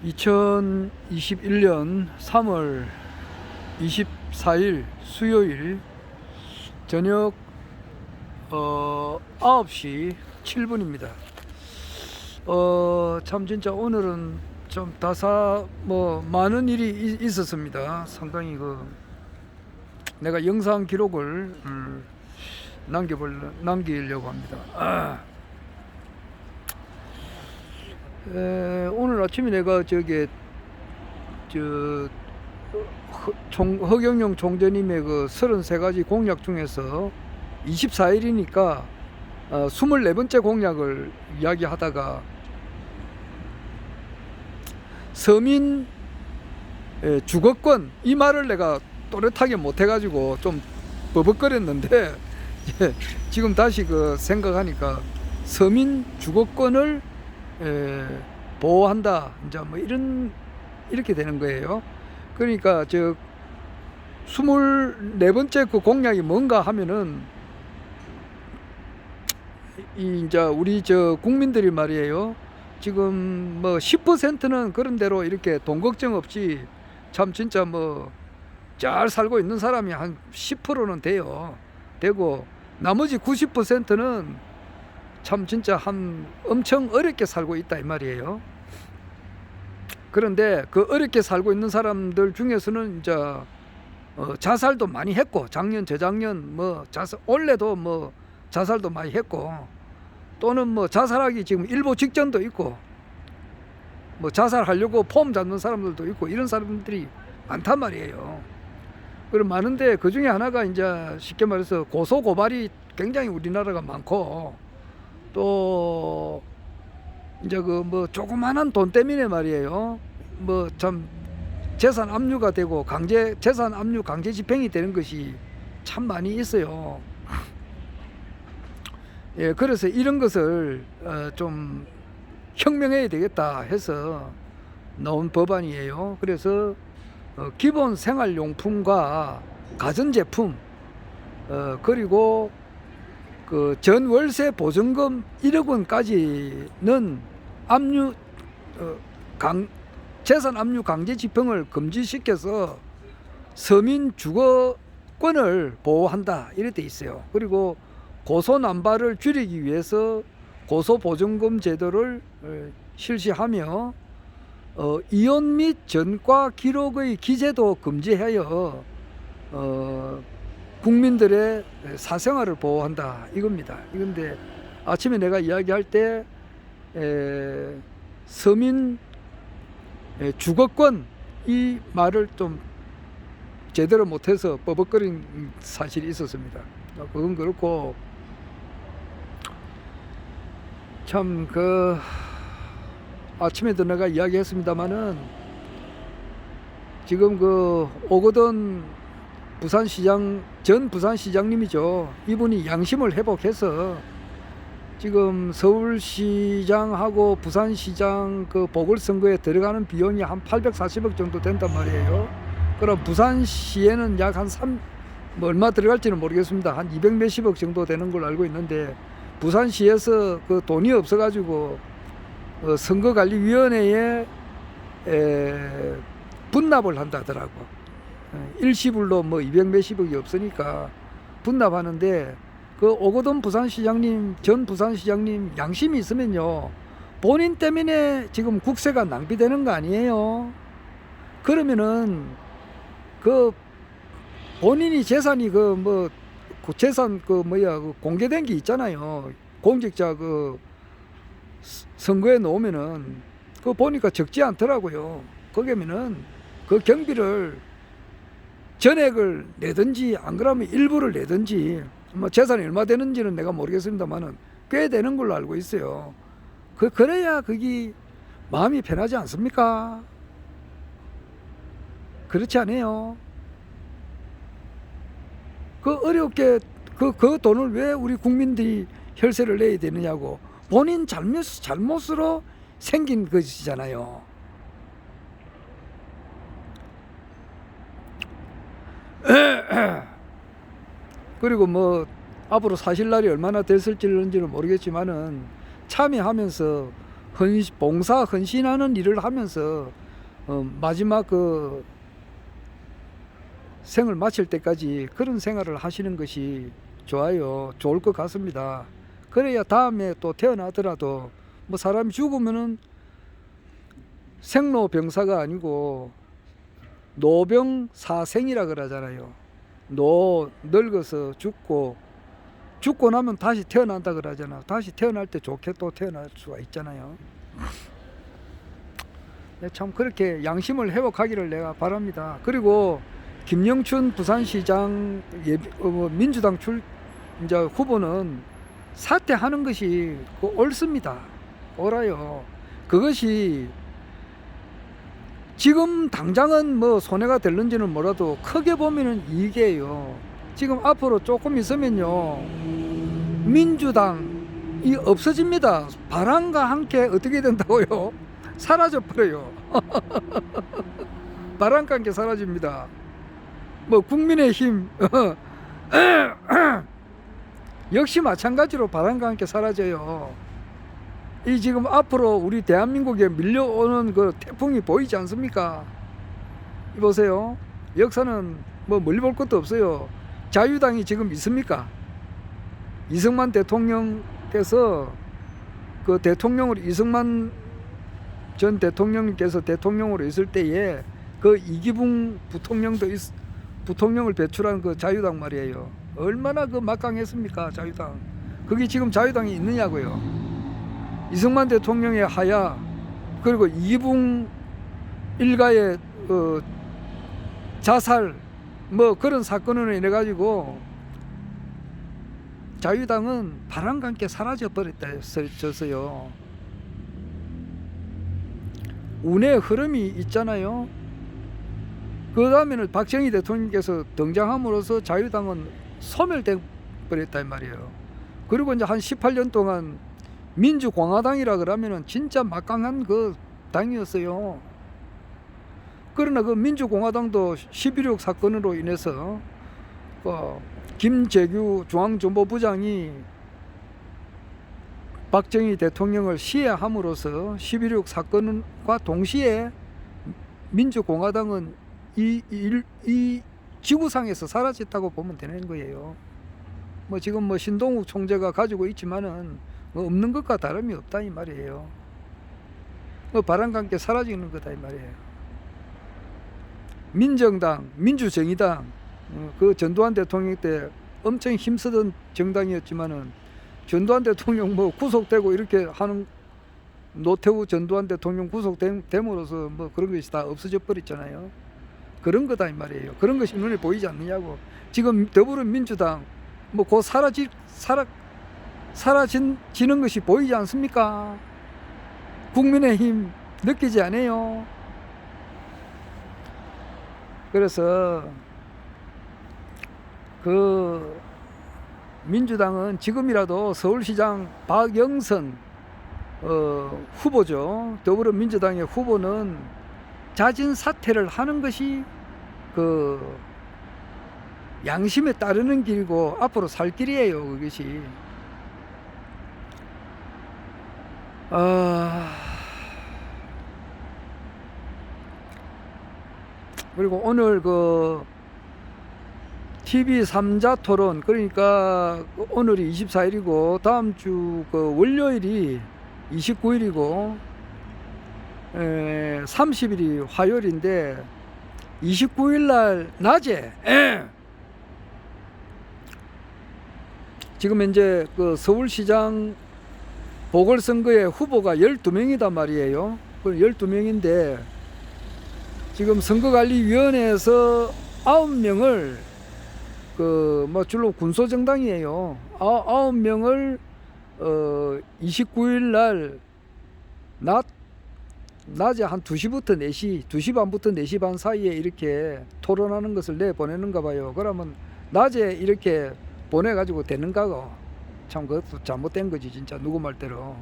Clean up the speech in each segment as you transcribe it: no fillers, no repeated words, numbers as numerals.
2021년 3월 24일 수요일 저녁 9시 7분입니다. 참 진짜 오늘은 좀 많은 일이 있었습니다. 상당히 내가 영상 기록을 남기려고 합니다. 오늘 아침에 내가 허경영 총재님의 33가지 공약 중에서 24일이니까 24번째 공약을 이야기하다가 서민 주거권 이 말을 내가 또렷하게 못해가지고 좀 버벅거렸는데 지금 다시 생각하니까 서민 주거권을 보호한다 이제 이렇게 되는 거예요. 그러니까 24번째 공약이 뭔가 하면은 이제 우리 국민들이 말이에요. 지금 10%는 그런 대로 이렇게 돈 걱정 없이 참 진짜 잘 살고 있는 사람이 한 10%는 되고 나머지 90%는 참 진짜 엄청 어렵게 살고 있다 이 말이에요. 그런데 어렵게 살고 있는 사람들 중에서는 이제 자살도 많이 했고 작년 재작년 올해도 자살도 많이 했고 또는 자살하기 지금 일보 직전도 있고 자살하려고 폼 잡는 사람들도 있고 이런 사람들이 많단 말이에요. 그럼 많은데 그 중에 하나가 이제 쉽게 말해서 고소 고발이 굉장히 우리나라가 많고 또 이제 조그만한 돈 때문에 말이에요. 참 재산 압류가 되고 재산 압류 강제 집행이 되는 것이 참 많이 있어요. 예, 그래서 이런 것을 좀 혁명해야 되겠다 해서 나온 법안이에요. 그래서 기본 생활용품과 가전제품 그리고 전월세 보증금 1억 원까지는 재산 압류 강제 집행을 금지시켜서 서민 주거권을 보호한다 이렇게 돼 있어요. 그리고 고소 남발을 줄이기 위해서 고소 보증금 제도를 실시하며 이혼 및 전과 기록의 기재도 금지하여 국민들의 사생활을 보호한다 이겁니다. 이건데 아침에 내가 이야기할 때 서민 주거권 이 말을 좀 제대로 못해서 버벅거린 사실이 있었습니다. 그건 그렇고 참 아침에도 내가 이야기했습니다마는 지금 오거돈 전 부산시장님이죠. 이분이 양심을 회복해서 지금 서울시장하고 부산시장 보궐선거에 들어가는 비용이 한 840억 정도 된단 말이에요. 그럼 부산시에는 약 한 얼마 들어갈지는 모르겠습니다. 한 200 몇십억 정도 되는 걸로 알고 있는데 부산시에서 돈이 없어가지고 선거관리위원회에 분납을 한다더라고. 일시불로 200 몇십억이 없으니까 분납하는데 오거돈 전 부산시장님 양심이 있으면요 본인 때문에 지금 국세가 낭비되는 거 아니에요. 그러면은 본인이 재산이 재산 공개된 게 있잖아요. 공직자 선거에 놓으면은 보니까 적지 않더라고요. 거기면은 경비를 전액을 내든지 안 그러면 일부를 내든지 재산이 얼마 되는지는 내가 모르겠습니다만은 꽤 되는 걸로 알고 있어요. 그래야 그게 마음이 편하지 않습니까? 그렇지 않아요? 어렵게 돈을 왜 우리 국민들이 혈세를 내야 되느냐고. 본인 잘못으로 생긴 것이잖아요. 그리고 앞으로 사실 날이 얼마나 됐을지는 모르겠지만은 참여하면서 봉사 헌신하는 일을 하면서 마지막 그 생을 마칠 때까지 그런 생활을 하시는 것이 좋을 것 같습니다. 그래야 다음에 또 태어나더라도 뭐 사람이 죽으면은 생로병사가 아니고 노병사생이라 그러잖아요. 늙어서 죽고 나면 다시 태어난다 그러잖아. 다시 태어날 때 좋게 또 태어날 수가 있잖아요. 참 그렇게 양심을 회복하기를 내가 바랍니다. 그리고 김영춘 부산시장 민주당 이제 후보는 사퇴하는 것이 옳습니다. 옳아요. 그것이 지금 당장은 뭐 손해가 될는지는 몰라도 크게 보면은 이익이에요. 지금 앞으로 조금 있으면요 민주당이 없어집니다. 바람과 함께 어떻게 된다고요? 사라져 버려요. 바람과 함께 사라집니다. 뭐 국민의힘 역시 마찬가지로 바람과 함께 사라져요. 이 지금 앞으로 우리 대한민국에 밀려오는 그 태풍이 보이지 않습니까? 보세요. 역사는 뭐 멀리 볼 것도 없어요. 자유당이 지금 있습니까? 이승만 대통령께서 그 대통령으로 이승만 전 대통령께서 대통령으로 있을 때에 그 이기붕 부통령을 배출한 그 자유당 말이에요. 얼마나 그 막강했습니까? 자유당. 그게 지금 자유당이 있느냐고요. 이승만 대통령의 하야 그리고 이기붕 일가의 자살 뭐 그런 사건으로 인해 가지고 자유당은 바람과 함께 사라져 버렸어요. 운의 흐름이 있잖아요. 그 다음에는 박정희 대통령께서 등장함으로써 자유당은 소멸돼 버렸다 이 말이에요. 그리고 이제 한 18년 동안 민주공화당이라 그러면은 진짜 막강한 그 당이었어요. 그러나 그 민주공화당도 11.6 사건으로 인해서 김재규 중앙정보부장이 박정희 대통령을 시해함으로써 11.6 사건과 동시에 민주공화당은 이 지구상에서 사라졌다고 보면 되는 거예요. 뭐 지금 뭐 신동욱 총재가 가지고 있지만은 뭐 없는 것과 다름이 없다 이 말이에요. 뭐 바람과 함께 사라지는 거다 이 말이에요. 민정당, 민주정의당, 그 전두환 대통령 때 엄청 힘쓰던 정당이었지만은 전두환 대통령 뭐 구속되고 이렇게 하는 노태우 전두환 대통령 구속됨으로써 뭐 그런 것이 다 없어져 버렸잖아요. 그런 거다 이 말이에요. 그런 것이 눈에 보이지 않느냐고. 지금 더불어민주당 뭐 곧 사라지는 것이 보이지 않습니까? 국민의힘 느끼지 않아요? 그래서 그 민주당은 지금이라도 서울시장 박영선 후보죠. 더불어민주당의 후보는 자진 사퇴를 하는 것이 그 양심에 따르는 길이고 앞으로 살 길이에요. 그것이. 그리고 오늘 그 TV 3자 토론, 그러니까 오늘이 24일이고 다음 주 그 월요일이 29일이고 30일이 화요일인데 29일 날 낮에 지금 현재 그 서울시장 보궐선거의 후보가 12명이단 말이에요. 그 12명인데 지금 선거관리위원회에서 9명을 그 뭐 줄로 군소정당이에요. 9명을 29일 날 낮에 한 2시부터 4시, 2시 반부터 4시 반 사이에 이렇게 토론하는 것을 내보내는가 봐요. 그러면 낮에 이렇게 보내가지고 되는가고. 참 그것도 잘못된 거지 진짜. 누구 말대로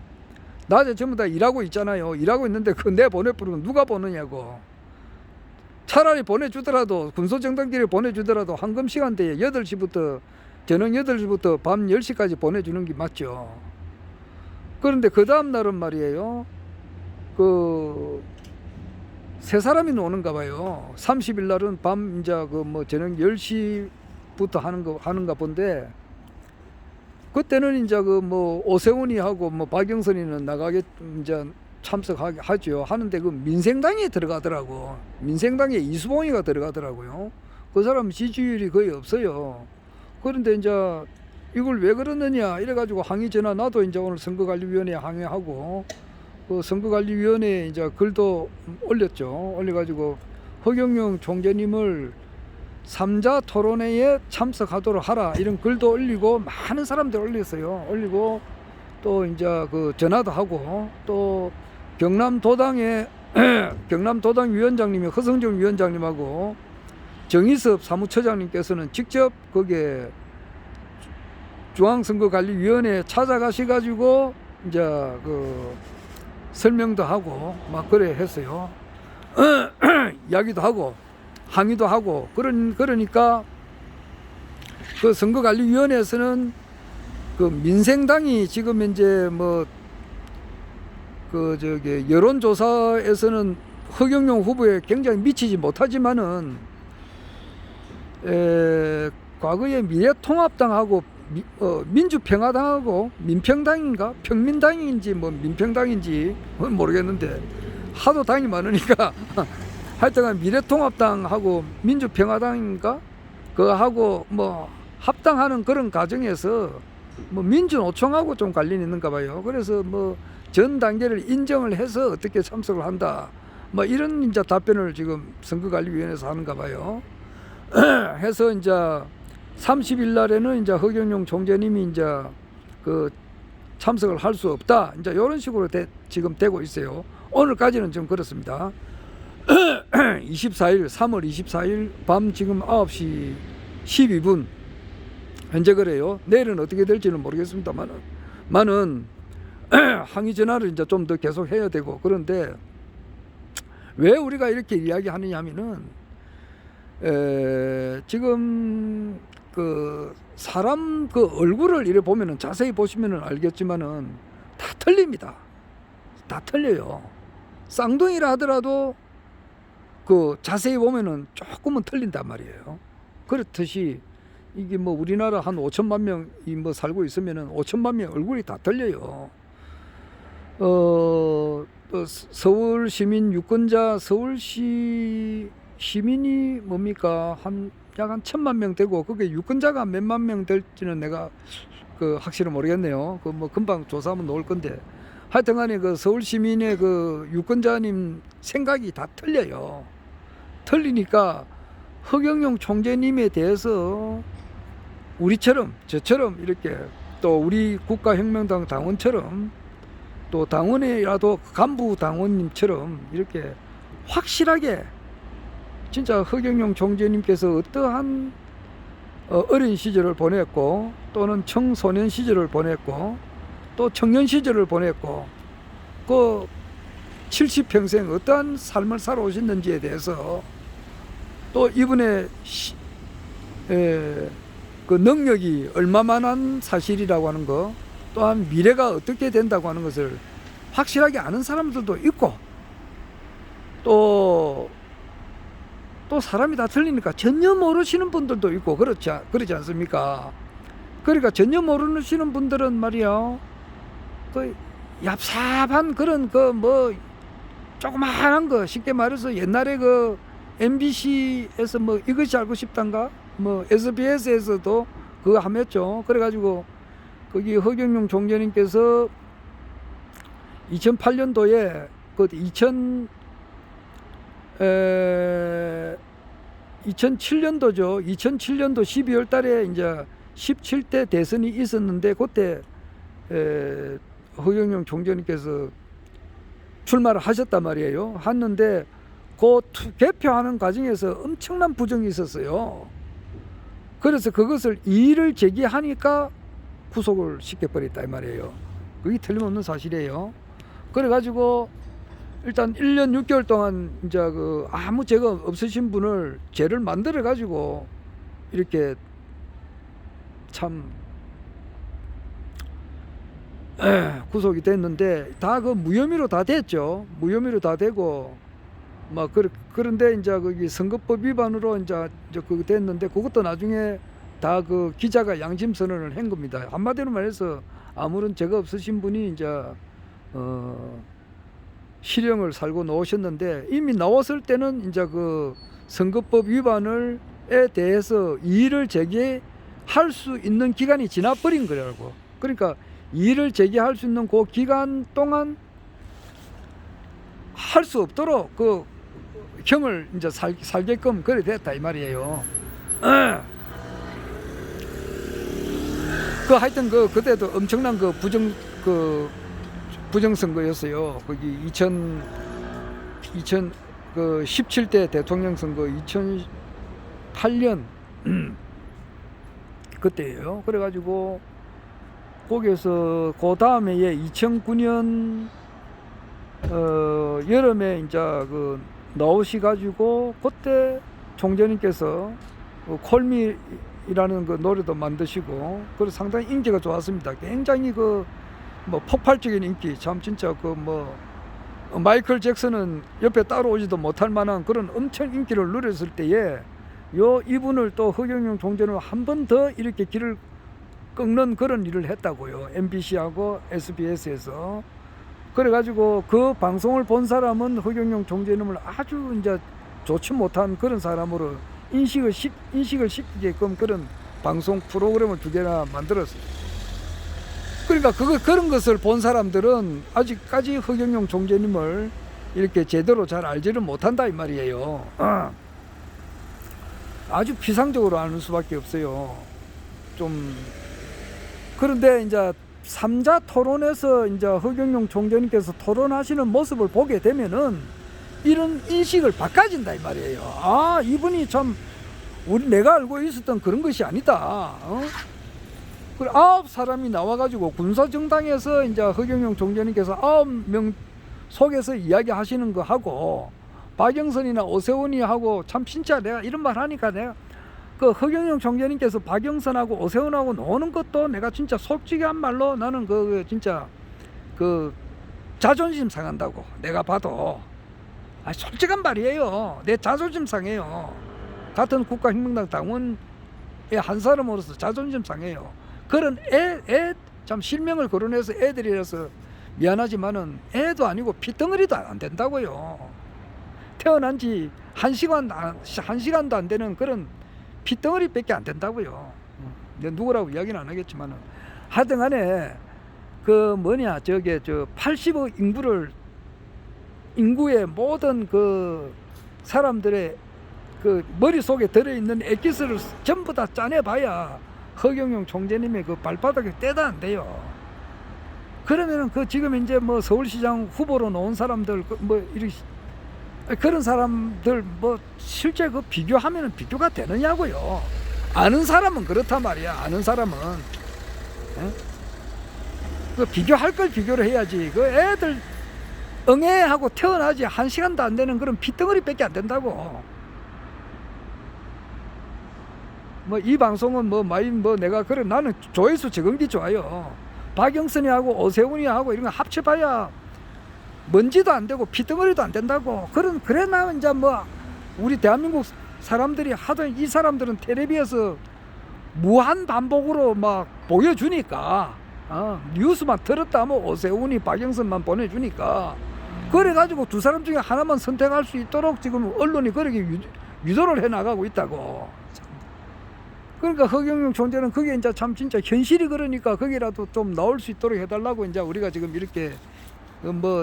낮에 전부 다 일하고 있잖아요. 일하고 있는데 그거 내보내버리면 누가 보느냐고. 차라리 보내주더라도 군소정당끼리 보내주더라도 황금시간대에 8시부터 저녁 8시부터 밤 10시까지 보내주는 게 맞죠. 그런데 그 다음 날은 말이에요, 그 세 사람이 노는가 봐요. 30일 날은 밤 이제 그 뭐 저녁 10시부터 하는가 본데, 그때는 이제 그 뭐 오세훈이 하고 뭐 박영선이는 나가게 이제 참석하죠. 하는데 그 민생당에 들어가더라고. 민생당에 이수봉이가 들어가더라고요. 그 사람 지지율이 거의 없어요. 그런데 이제 이걸 왜 그러느냐 이래가지고 항의 전화, 나도 이제 오늘 선거관리위원회에 항의하고 그 선거관리위원회에 이제 글도 올렸죠. 올려가지고 허경영 총재님을 3자 토론회에 참석하도록 하라 이런 글도 올리고 많은 사람들 올렸어요. 올리고 또 이제 그 전화도 하고, 또 경남도당의 경남도당 위원장님이 허성정 위원장님하고 정의섭 사무처장님께서는 직접 거기에 중앙선거관리위원회에 찾아가셔가지고 이제 그 설명도 하고 막 그래 했어요. 이야기도 하고 항의도 하고. 그러니까 그 선거관리위원회에서는 그 민생당이 지금 이제 뭐 그 저기 여론조사에서는 허경영 후보에 굉장히 미치지 못하지만은 과거에 미래통합당하고 민주평화당하고 민평당인가 평민당인지 뭐 민평당인지 모르겠는데 하도 당이 많으니까 하여튼간 미래통합당하고 민주평화당인가 그거하고 뭐 합당하는 그런 과정에서 뭐 민주노총하고 좀 관련이 있는가 봐요. 그래서 뭐 전 단계를 인정을 해서 어떻게 참석을 한다 뭐 이런 이제 답변을 지금 선거관리위원회에서 하는가 봐요. 해서 이제 30일 날에는 이제 허경영 총재님이 이제 그 참석을 할 수 없다 이제 이런 식으로 지금 되고 있어요. 오늘까지는 좀 그렇습니다. 24일 3월 24일 밤 지금 9시 12분 현재 그래요. 내일은 어떻게 될지는 모르겠습니다만은 항의 전화를 이제 좀 더 계속 해야 되고. 그런데 왜 우리가 이렇게 이야기하느냐 하면은 지금 그 사람 그 얼굴을 이래 보면은 자세히 보시면은 알겠지만은 다 틀립니다. 다 틀려요. 쌍둥이라 하더라도 그 자세히 보면은 조금은 틀린단 말이에요. 그렇듯이 이게 뭐 우리나라 한 5천만 명이 뭐 살고 있으면은 5천만 명 얼굴이 다 틀려요. 또 서울 시민 유권자, 서울시 시민이 뭡니까 약 한 1,000만 명 되고, 그게 유권자가 몇만 명 될지는 내가 그 확실히 모르겠네요. 그 뭐 금방 조사하면 나올 건데, 하여튼간에 그 서울 시민의 그 유권자님 생각이 다 틀려요. 틀리니까 허경영 총재님에 대해서 우리처럼 저처럼 이렇게 또 우리 국가혁명당 당원처럼 또 당원이라도 간부 당원님처럼 이렇게 확실하게 진짜 허경영 총재님께서 어떠한 어린 시절을 보냈고, 또는 청소년 시절을 보냈고, 또 청년 시절을 보냈고, 그 70평생 어떠한 삶을 살아오셨는지에 대해서, 또 이분의 그 능력이 얼마만한 사실이라고 하는 거, 또한 미래가 어떻게 된다고 하는 것을 확실하게 아는 사람들도 있고, 또 사람이 다 틀리니까 전혀 모르시는 분들도 있고 그러지 않습니까? 그러니까 전혀 모르시는 분들은 말이야, 그 얍삽한 그런 그 뭐 조그마한 거, 쉽게 말해서 옛날에 그 MBC에서 뭐 이것이 알고 싶단가, 뭐 SBS에서도 그거 하였죠. 그래가지고 거기 허경영 총재님께서 2008년도에 그 2007년도죠. 2007년도 12월 달에 이제 17대 대선이 있었는데, 그때 허경영 총재님께서 출마를 하셨단 말이에요. 했는데 그 개표하는 과정에서 엄청난 부정이 있었어요. 그래서 그것을 이의를 제기하니까 구속을 시켜버렸다 이 말이에요. 그게 틀림없는 사실이에요. 그래가지고 일단 1년 6개월 동안 이제 그 아무 죄가 없으신 분을 죄를 만들어 가지고 이렇게 참 구속이 됐는데 다 그 무혐의로 다 됐죠. 무혐의로 다 되고 막 그런데 이제 거기 선거법 위반으로 이제 그거 됐는데 그것도 나중에 다 그 기자가 양심 선언을 한 겁니다. 한마디로 말해서 아무런 죄가 없으신 분이 이제 실형을 살고 나오셨는데 이미 나왔을 때는 이제 그 선거법 위반을에 대해서 이의를 제기할 수 있는 기간이 지나버린 거라고. 그러니까 이의를 제기할 수 있는 그 기간 동안 할 수 없도록 그 형을 이제 살게끔 그래 됐다 이 말이에요. 그 하여튼 그때도 엄청난 그 부정선거였어요. 거기 17대 대통령 선거 2008년 그때예요. 그래가지고 거기에서 그 다음에 2009년 여름에 이제 그 나오셔가지고 그때 총재님께서 콜미라는 그 노래도 만드시고 그래서 상당히 인기가 좋았습니다. 굉장히 그 뭐 폭발적인 인기, 참 진짜 그 뭐 마이클 잭슨은 옆에 따라오지도 못할 만한 그런 엄청 인기를 누렸을 때에 이분을 또 허경영 총재는 한 번 더 이렇게 길을 꺾는 그런 일을 했다고요. MBC하고 SBS에서. 그래가지고 그 방송을 본 사람은 허경영 총재님을 아주 이제 좋지 못한 그런 사람으로 인식을 시키게끔 그런 방송 프로그램을 2개나 만들었어요. 그러니까 그런 것을 본 사람들은 아직까지 허경영 총재님을 이렇게 제대로 잘 알지를 못한다 이 말이에요. 아주 피상적으로 아는 수밖에 없어요. 좀 그런데 이제 3자 토론에서 이제 허경영 총재님께서 토론하시는 모습을 보게 되면은 이런 인식을 바꿔진다 이 말이에요. 아, 이분이 참 내가 알고 있었던 그런 것이 아니다. 그 9사람이 나와가지고 군사정당에서 이제 허경영 총재님께서 9명 속에서 이야기하시는 거 하고 박영선이나 오세훈이 하고 참 진짜 내가 이런 말 하니까 내가 그 허경영 총재님께서 박영선하고 오세훈하고 노는 것도 내가 진짜 솔직히 한 말로 나는 진짜 그 자존심 상한다고 내가 봐도. 솔직한 말이에요. 내 자존심 상해요. 같은 국가혁명당 당원의 한 사람으로서 자존심 상해요. 그런 참 실명을 거론해서 애들이라서 미안하지만은 애도 아니고 피덩어리도 안 된다고요. 태어난 지 1시간도 안 되는 그런 피덩어리밖에 안 된다고요. 누구라고 이야기는 안 하겠지만은 하여튼 간에 그 80억 인구의 모든 그 사람들의 그 머릿속에 들어있는 액기스를 전부 다 짜내봐야 허경영 총재님의 그 발바닥에 떼다 안 돼요. 그러면은 지금 이제 뭐 서울시장 후보로 놓은 사람들 그런 사람들 실제 비교하면은 비교가 되느냐고요. 아는 사람은 그렇단 말이야. 아는 사람은 비교할 걸 비교를 해야지. 애들 응애하고 태어나지 1시간도 안 되는 그런 피덩어리밖에 안 된다고. 이 방송은 내가 나는 조회수 적은게 좋아요. 박영선이 하고 오세훈이 하고 이런 거 합쳐봐야 먼지도 안 되고 피덩어리도 안 된다고. 그래 나 이제 우리 대한민국 사람들이 하던 이 사람들은 텔레비에서 무한 반복으로 막 보여주니까 뉴스만 들었다 하면 오세훈이 박영선만 보내주니까 그래가지고 두 사람 중에 하나만 선택할 수 있도록 지금 언론이 그렇게 유도를 해나가고 있다고. 그러니까 허경영 총재는 그게 이제 참 진짜 현실이 그러니까 거기라도 좀 나올 수 있도록 해달라고 이제 우리가 지금 이렇게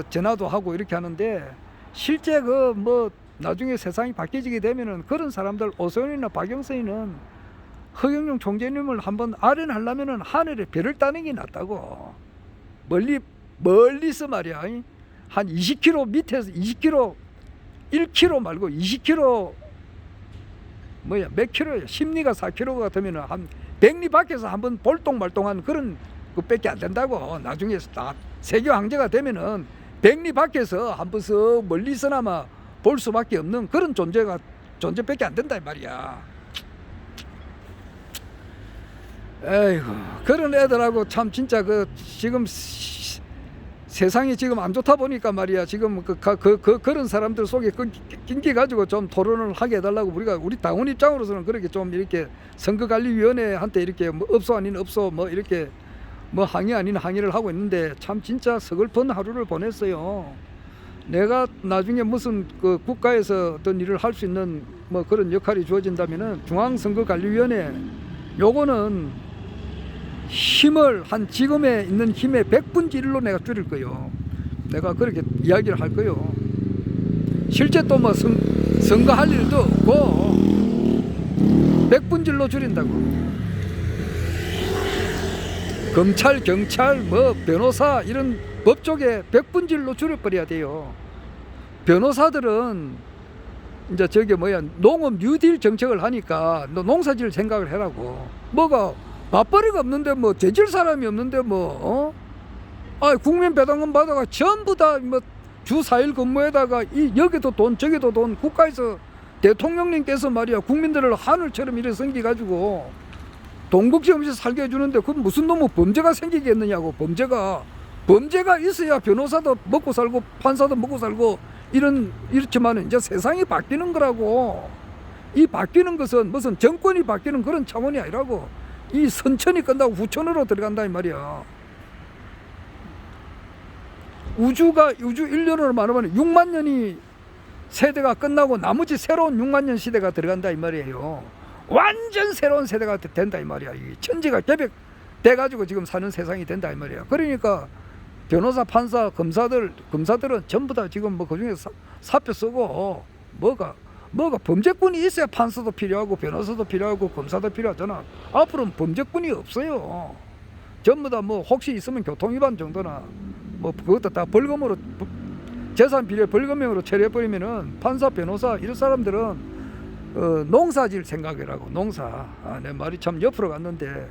전화도 하고 이렇게 하는데 실제 나중에 세상이 바뀌어지게 되면은 그런 사람들 오세훈이나 박영선이는 허경영 총재님을 한번 아련하려면은 하늘에 별을 따는 게 낫다고. 멀리서 말이야. 한 20km 밑에서 20km 1km 말고 20km 몇 킬로야? 심리가 4km 같으면 한 100리 밖에서 한번 볼똥말똥한 그런 것밖에 안 된다고. 나중에 다 세계 황제가 되면은 100리 밖에서 한번 서 멀리서나마 볼 수밖에 없는 그런 존재밖에 안 된다 이 말이야. 에이구, 그런 애들하고 참 진짜 그 지금 세상이 지금 안 좋다 보니까 말이야. 지금 그런 사람들 속에 낀기 가지고 좀 토론을 하게 해달라고 우리 당원 입장으로서는 그렇게 좀 이렇게 선거관리위원회한테 이렇게 뭐 업소 아닌 업소 뭐 이렇게 뭐 항의 아닌 항의를 하고 있는데 참 진짜 서글픈 하루를 보냈어요. 내가 나중에 무슨 그 국가에서 어떤 일을 할 수 있는 뭐 그런 역할이 주어진다면은 중앙선거관리위원회 요거는 힘을 한 지금에 있는 힘의 100분의 1로 내가 줄일 거요. 내가 그렇게 이야기를 할 거요. 실제 또 뭐 선거할 일도 없고 100분의 1로 줄인다고. 검찰, 경찰, 뭐 변호사 이런 법 쪽에 100분의 1로 줄여버려야 돼요. 변호사들은 이제 저게 뭐야 농업 뉴딜 정책을 하니까 너 농사질 생각을 해라고. 뭐가 맞벌이가 없는데 뭐 재질 사람이 없는데 뭐 국민 배당금 받아가 전부 다 뭐 주 4일 근무에다가 여기도 돈 저기도 돈 국가에서 대통령님께서 말이야 국민들을 하늘처럼 이래 생기 가지고 돈 걱정 없이 살게 해주는데 그건 무슨 놈의 범죄가 생기겠느냐고. 범죄가 있어야 변호사도 먹고 살고 판사도 먹고 살고 이렇지만 이제 세상이 바뀌는 거라고. 이 바뀌는 것은 무슨 정권이 바뀌는 그런 차원이 아니라고. 이 선천이 끝나고 후천으로 들어간다 이 말이야. 우주 1년으로 말하면 6만 년이 세대가 끝나고 나머지 새로운 6만 년 시대가 들어간다 이 말이에요. 완전 새로운 세대가 된다 이 말이야. 이 천지가 개벽돼 가지고 지금 사는 세상이 된다 이 말이야. 그러니까 변호사, 판사, 검사들은 전부 다 지금 뭐 그중에 사표 쓰고 뭐가 범죄꾼이 있어야 판사도 필요하고 변호사도 필요하고 검사도 필요하잖아. 앞으로는 범죄꾼이 없어요. 전부 다 뭐 혹시 있으면 교통위반 정도나 뭐 그것도 다 벌금으로 재산 비례 벌금형으로 처리해버리면은 판사, 변호사 이런 사람들은 농사질 생각이라고. 농사. 내 말이 참 옆으로 갔는데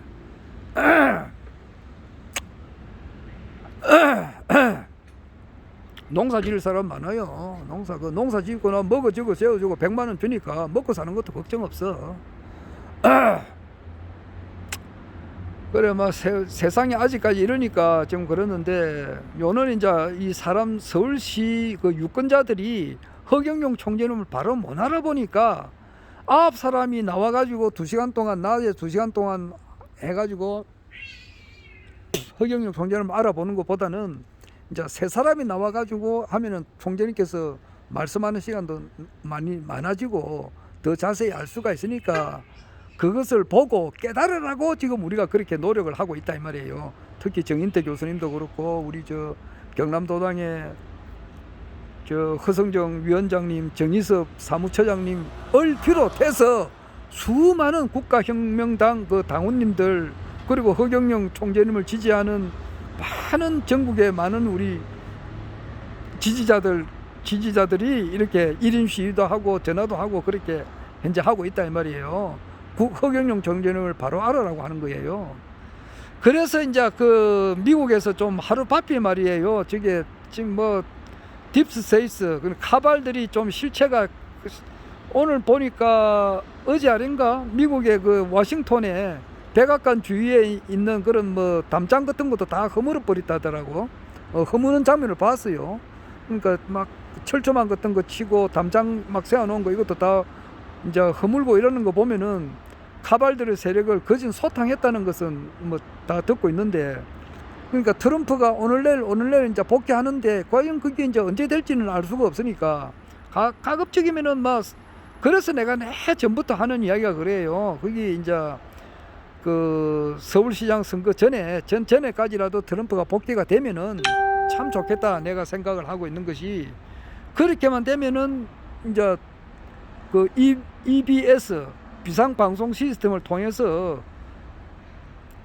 농사 지을 사람 많아요. 농사 짓거나 먹어주고 세워주고 100만 원 주니까 먹고 사는 것도 걱정 없어. 그래 막 세상이 아직까지 이러니까 좀 그러는데 요는 이제 이 사람 서울시 그 유권자들이 허경영 총재님을 바로 못 알아보니까 앞 사람이 나와가지고 2시간 동안 낮에 2시간 동안 해가지고 허경영 총재님을 알아보는 것보다는 이제 세 사람이 나와가지고 하면은 총재님께서 말씀하는 시간도 많아지고 더 자세히 알 수가 있으니까 그것을 보고 깨달으라고 지금 우리가 그렇게 노력을 하고 있다 이 말이에요. 특히 정인태 교수님도 그렇고 우리 저 경남도당의 저 허성정 위원장님, 정희섭 사무처장님을 비롯해서 수많은 국가혁명당 그 당원님들 그리고 허경영 총재님을 지지하는 많은 전국의 많은 우리 지지자들이 이렇게 1인 시위도 하고 전화도 하고 그렇게 현재 하고 있다 이 말이에요. 허경영 총재님을 바로 알아라고 하는 거예요. 그래서 이제 그 미국에서 좀 하루바삐 말이에요. 저게 지금 뭐 딥스테이트 카발들이 좀 실체가 오늘 보니까 어제 아닌가 미국의 그 워싱턴에 백악관 주위에 있는 그런 뭐 담장 같은 것도 다 허물어 버렸다더라고. 허무는 장면을 봤어요. 그러니까 막 철조망 같은 거 치고 담장 막 세워놓은 거 이것도 다 이제 허물고 이러는 거 보면은 카발들의 세력을 거진 소탕했다는 것은 뭐 다 듣고 있는데, 그러니까 트럼프가 오늘 내일 이제 복귀하는데 과연 그게 이제 언제 될지는 알 수가 없으니까 가급적이면은 막 그래서 내가 전부터 하는 이야기가 그래요. 그게 이제 그 서울시장 선거 전에까지라도 트럼프가 복귀가 되면은 참 좋겠다 내가 생각을 하고 있는 것이, 그렇게만 되면은 이제 그 EBS 비상방송 시스템을 통해서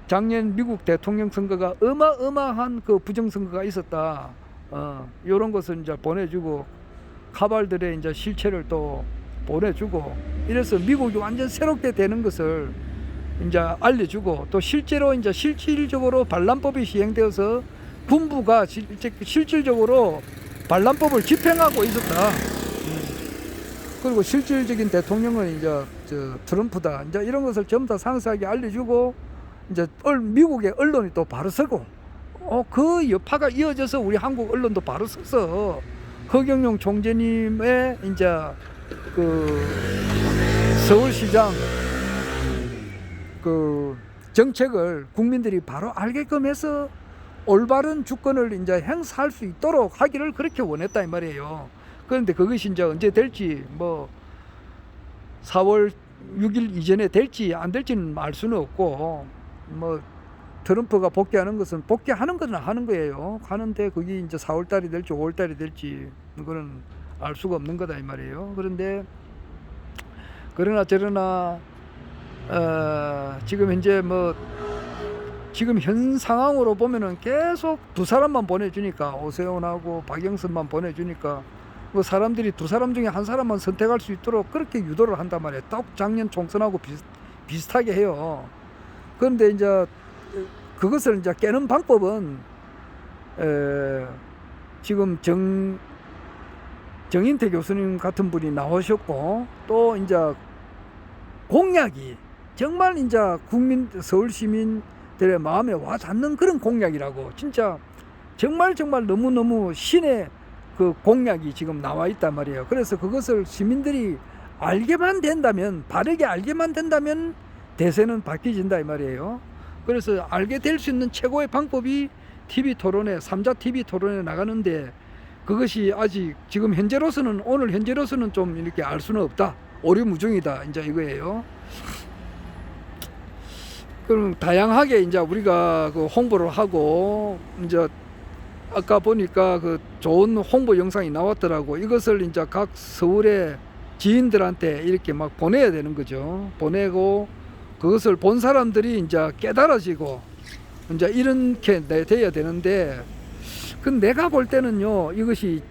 작년 미국 대통령 선거가 어마어마한 그 부정선거가 있었다. 요런 것을 이제 보내주고 카발들의 이제 실체를 또 보내주고 이래서 미국이 완전 새롭게 되는 것을 이제 알려주고, 또 실제로 이제 실질적으로 반란법이 시행되어서 군부가 실질적으로 반란법을 집행하고 있었다. 그리고 실질적인 대통령은 이제 트럼프다. 이제 이런 것을 전부 다 상세하게 알려주고 이제 미국의 언론이 또 바로 서고, 그 여파가 이어져서 우리 한국 언론도 바로 서서 허경영 총재님의 이제 그 서울시장 그 정책을 국민들이 바로 알게끔 해서 올바른 주권을 이제 행사할 수 있도록 하기를 그렇게 원했다 이 말이에요. 그런데 그것이 이제 언제 될지, 뭐 4월 6일 이전에 될지 안 될지는 알 수는 없고, 뭐 트럼프가 복귀하는 것은 복귀하는 건 하는 거예요. 하는데 그게 이제 4월 달이 될지 5월 달이 될지 그거는 알 수가 없는 거다 이 말이에요. 그런데 그러나 저러나 지금 현재 뭐 지금 현 상황으로 보면은 계속 두 사람만 보내주니까, 오세훈하고 박영선만 보내주니까 뭐 사람들이 두 사람 중에 한 사람만 선택할 수 있도록 그렇게 유도를 한단 말이에요. 딱 작년 총선하고 비슷하게 해요. 그런데 이제 그것을 이제 깨는 방법은 지금 정인태 교수님 같은 분이 나오셨고, 또 이제 공약이 정말 이제 서울 시민들의 마음에 와 닿는 그런 공약이라고, 진짜 정말 너무너무 신의 그 공약이 지금 나와 있단 말이에요. 그래서 그것을 시민들이 알게만 된다면, 바르게 알게만 된다면 대세는 바뀌진다 이 말이에요. 그래서 알게 될 수 있는 최고의 방법이 TV 토론회, 3자 TV 토론회 나가는데, 그것이 아직 지금 현재로서는, 오늘 현재로서는 좀 이렇게 알 수는 없다, 오류무중이다 이제 이거예요. 그럼 다양하게 이제 우리가 그 홍보를 하고, 이제 아까 보니까 그 좋은 홍보 영상이 나왔더라고. 이것을 이제 각 서울의 지인들한테 이렇게 막 보내야 되는 거죠. 보내고 그것을 본 사람들이 이제 깨달아지고 이제 이렇게 돼야 되는데, 그 내가 볼 때는요, 이것이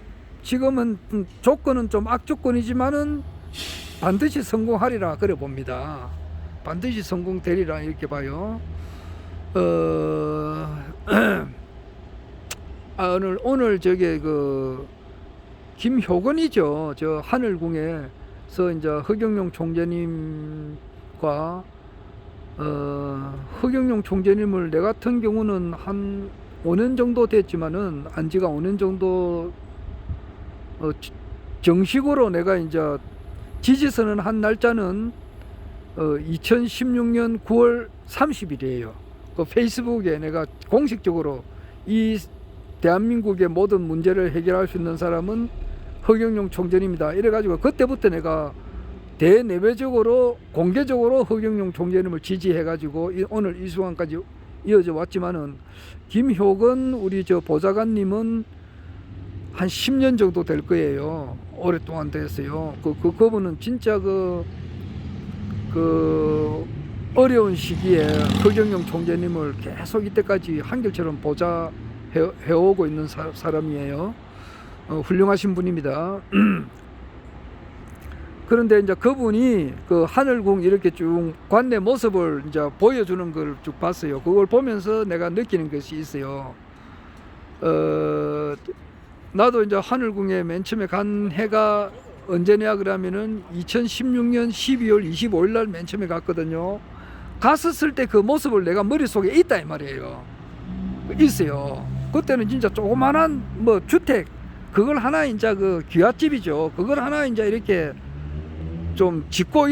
지금은 조건은 좀 악조건이지만은 반드시 성공하리라 그래 봅니다. 반드시 성공되리라 이렇게 봐요. 오늘 저게 그 김효건이죠. 저 하늘궁에서 이제 허경영 총재님과 허경영 총재님을 내 같은 경우는 한 5년 정도 됐지만은, 안지가 5년 정도 정식으로 내가 이제 지지선언 한 날짜는 2016년 9월 30일이에요. 그 페이스북에 내가 공식적으로 이 대한민국의 모든 문제를 해결할 수 있는 사람은 허경영 총재님이다 이래가지고, 그때부터 내가 대내외적으로 공개적으로 허경영 총재님을 지지해가지고 오늘 이 순간까지 이어져 왔지만은, 김효건 우리 저 보좌관님은 한 10년 정도 될 거예요. 오랫동안 됐어요. 그분은 진짜 그 어려운 시기에 허경영 총재님을 계속 이때까지 한결처럼 해오고 있는 사람이에요. 훌륭하신 분입니다. 그런데 이제 그분이 그 하늘궁 이렇게 쭉 관내 모습을 이제 보여주는 걸 쭉 봤어요. 그걸 보면서 내가 느끼는 것이 있어요. 나도 이제 하늘궁에 맨 처음에 간 해가 언제냐 그러면은 2016년 12월 25일 날 맨 처음에 갔거든요. 갔었을 때 그 모습을 내가 머릿속에 있다 이 말이에요. 있어요. 그때는 진짜 조그만한 뭐 주택, 그걸 하나 이제 그 귀갓집이죠. 그걸 하나 이제 이렇게 좀 짓고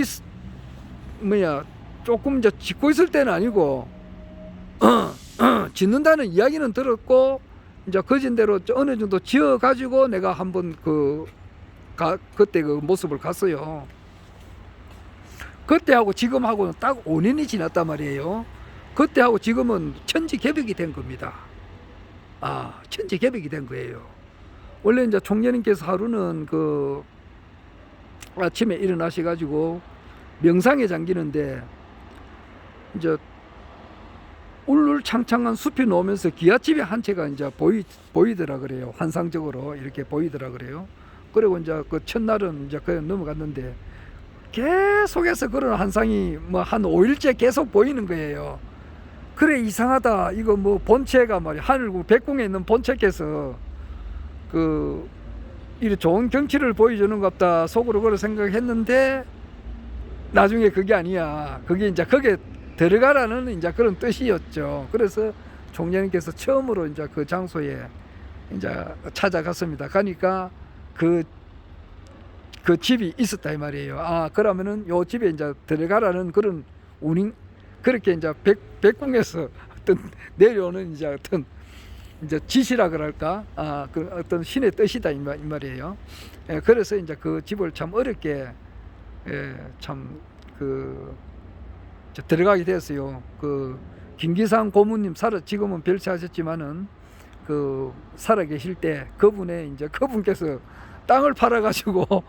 조금 이제 짓고 있을 때는 아니고, 짓는다는 이야기는 들었고, 이제 거진대로 어느 정도 지어 가지고 내가 한번 그때 그 모습을 갔어요. 그때하고 지금하고는 딱 5년이 지났단 말이에요. 그때하고 지금은 천지개벽이 된 겁니다. 천지개벽이 된 거예요. 원래 이제 총재님께서 하루는 그 아침에 일어나셔가지고 명상에 잠기는데, 이제 울울창창한 숲이 놓으면서 기아집이 한 채가 이제 보이더라 그래요. 환상적으로 이렇게 보이더라 그래요. 그리고 이제 그 첫날은 이제 그냥 넘어갔는데, 계속해서 그런 환상이 뭐 한 5일째 계속 보이는 거예요. 그래, 이상하다. 이거 뭐 본체가 말이야, 하늘궁 백궁에 있는 본체께서 이렇게 좋은 경치를 보여주는 것 같다 속으로 그렇게 생각했는데, 나중에 그게 아니야. 그게 이제 그게 들어가라는 이제 그런 뜻이었죠. 그래서 총재님께서 처음으로 이제 그 장소에 이제 찾아갔습니다. 가니까 그 집이 있었다 이 말이에요. 아, 그러면은 요 집에 이제 들어가라는 그런 운임, 그렇게 이제 백궁에서 어떤 내려오는 이제 어떤 이제 지시라 그럴까, 그 어떤 신의 뜻이다 이 말이에요. 예, 그래서 이제 그 집을 참 어렵게, 들어가게 됐어요. 그 김기상 고모님 지금은 별세하셨지만은 그 살아계실 때 그분께서 땅을 팔아가지고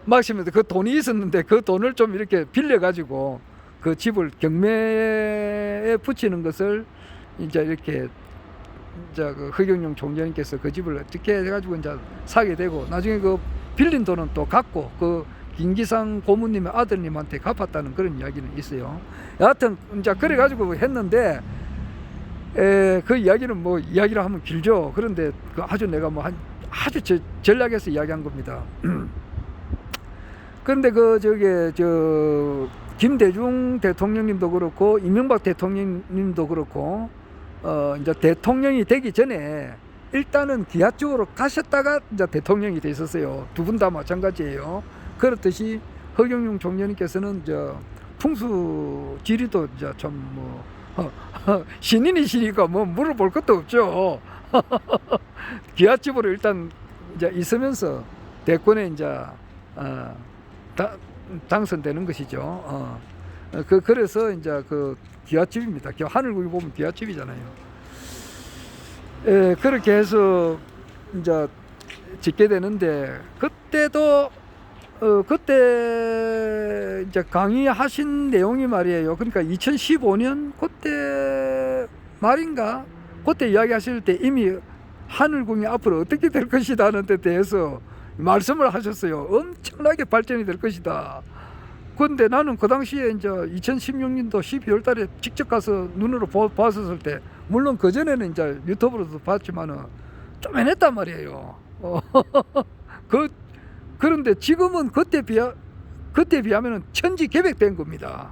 마시면서 그 돈이 있었는데 그 돈을 좀 이렇게 빌려가지고 그 집을 경매에 붙이는 것을 이제 이렇게 그 허경영 총재님께서 그 집을 어떻게 해가지고 이제 사게 되고, 나중에 그 빌린 돈은 또 갚고 그 김기상 고모님의 아들님한테 갚았다는 그런 이야기는 있어요. 여하튼 이제 그래가지고 했는데, 그 이야기는 뭐 이야기를 하면 길죠. 그런데 그 아주 내가 뭐 아주 전략에서 이야기한 겁니다. 그런데 김대중 대통령님도 그렇고 이명박 대통령님도 그렇고 이제 대통령이 되기 전에 일단은 기아 쪽으로 가셨다가 이제 대통령이 되셨어요. 두 분 다 마찬가지예요. 그렇듯이 허경영 총재님께서는 풍수 지리도 좀 신인이시니까 뭐 물어볼 것도 없죠. 기아집으로 일단 이제 있으면서 대권에 이제 당선되는 것이죠. 그래서 이제 그 기아집입니다. 하늘국이 보면 기아집이잖아요. 그렇게 해서 이제 짓게 되는데, 그때도 그때 이제 강의하신 내용이 말이에요. 그러니까 2015년 그때 말인가, 그때 이야기하실 때 이미 하늘궁이 앞으로 어떻게 될 것이다 하는 데 대해서 말씀을 하셨어요. 엄청나게 발전이 될 것이다. 그런데 나는 그 당시에 이제 2016년도 12월 달에 직접 가서 눈으로 봤었을 때, 물론 그전에는 이제 유튜브로도 봤지만은 좀 해냈단 말이에요. 그런데 지금은 그때 비하면은 천지개벽된 겁니다.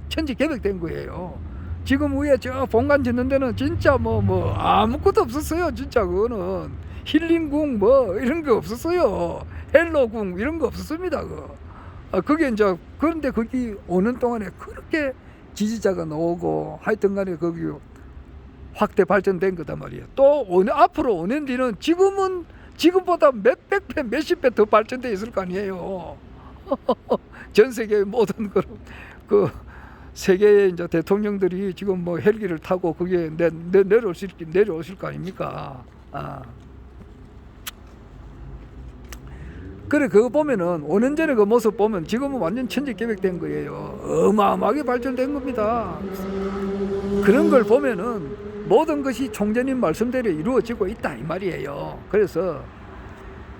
천지개벽된 거예요. 지금 위에 저 본관 짓는 데는 진짜 뭐 아무것도 없었어요. 진짜 그거는 힐링궁 뭐 이런 거 없었어요. 헬로궁 이런 거 없었습니다. 그게 이제, 그런데 거기 오는 동안에 그렇게 지지자가 나오고 하여튼 간에 거기 확대 발전된 거단 말이에요. 또 앞으로 5년 뒤는 지금보다 몇백 배, 몇십 배 더 발전돼 있을 거 아니에요. 전 세계의 모든 그 세계의 이제 대통령들이 지금 뭐 헬기를 타고 그게 내려오실 거 아닙니까? 그래, 그거 보면은 5년 전에 그 모습 보면 지금은 완전 천지개벽된 거예요. 어마어마하게 발전된 겁니다. 그런 걸 보면은 모든 것이 총재님 말씀대로 이루어지고 있다 이 말이에요. 그래서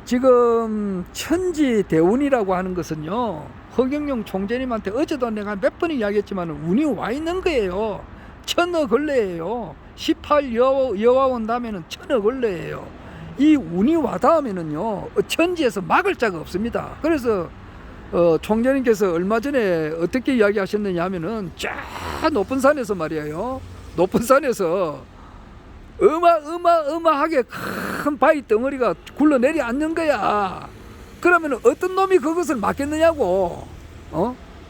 지금 천지대운이라고 하는 것은요, 허경영 총재님한테 어제도 내가 몇 번 이야기했지만 운이 와 있는 거예요. 천어 걸레예요. 18 여와온 다음에는 천어 걸레예요. 이 운이 와 닿으면은요, 천지에서 막을 자가 없습니다. 그래서 총재님께서 얼마 전에 어떻게 이야기하셨느냐 하면은, 저 높은 산에서 말이에요, 높은 산에서 어마어마하게 큰 바위 덩어리가 굴러내리 앉는 거야. 그러면 어떤 놈이 그것을 막겠느냐고.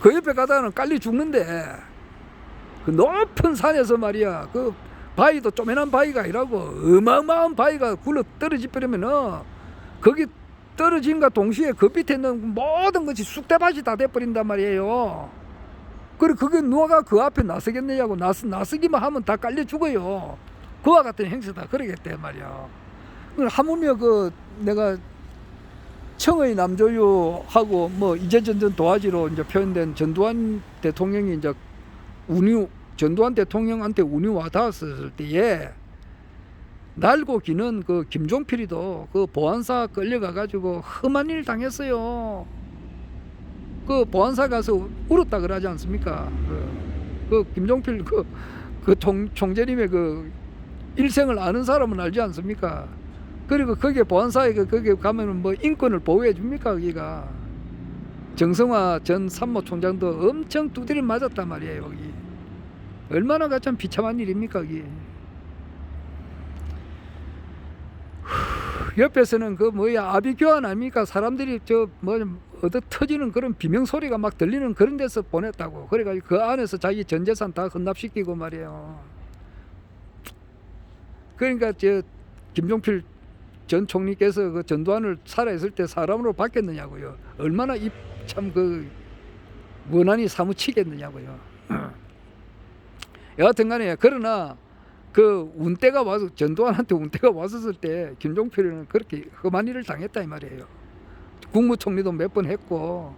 그 옆에 가다가는 깔리 죽는데, 그 높은 산에서 말이야, 그 바위도 쪼매난 바위가 아니라고 어마어마한 바위가 굴러 떨어지 버리면은, 거기 떨어진과 동시에 그 밑에 있는 모든 것이 쑥대밭이 다 돼버린단 말이에요. 그리고 그게 누가 그 앞에 나서겠느냐고. 나서기만 하면 다 깔려 죽어요. 그와 같은 행세다 그러겠대 말이야. 하물며 내가 청의 남조유하고 뭐 이제전전 도화지로 이제 표현된 전두환 대통령이 이제 전두환 대통령한테 운이 와 닿았을 때에 날고 기는 그 김종필이도 그 보안사 끌려가 가지고 험한 일 당했어요. 그 보안사 가서 울었다 그러지 않습니까? 그 김종필 총재님의 그 일생을 아는 사람은 알지 않습니까? 그리고 거기에 보안사에 거기에 가면은 뭐 인권을 보호해 줍니까? 거기가 정성화 전 산모총장도 엄청 두드려 맞았단 말이에요. 여기 얼마나 참 비참한 일입니까 이게. 옆에서는 그 뭐야 아비규환 아닙니까? 사람들이 저 뭐 얻어 터지는 그런 비명 소리가 막 들리는 그런 데서 보냈다고. 그래가지고 그 안에서 자기 전 재산 다 헌납시키고 말이에요. 그러니까 저 김종필 전 총리께서 그 전두환을 살아있을 때 사람으로 바뀌었느냐고요. 얼마나 참 그 원한이 사무치겠느냐고요. 여하튼간에 그러나 그 운때가 와서 전두환한테 운때가 왔었을 때 김종필은 그렇게 험한 일을 당했다 이 말이에요. 국무총리도 몇 번 했고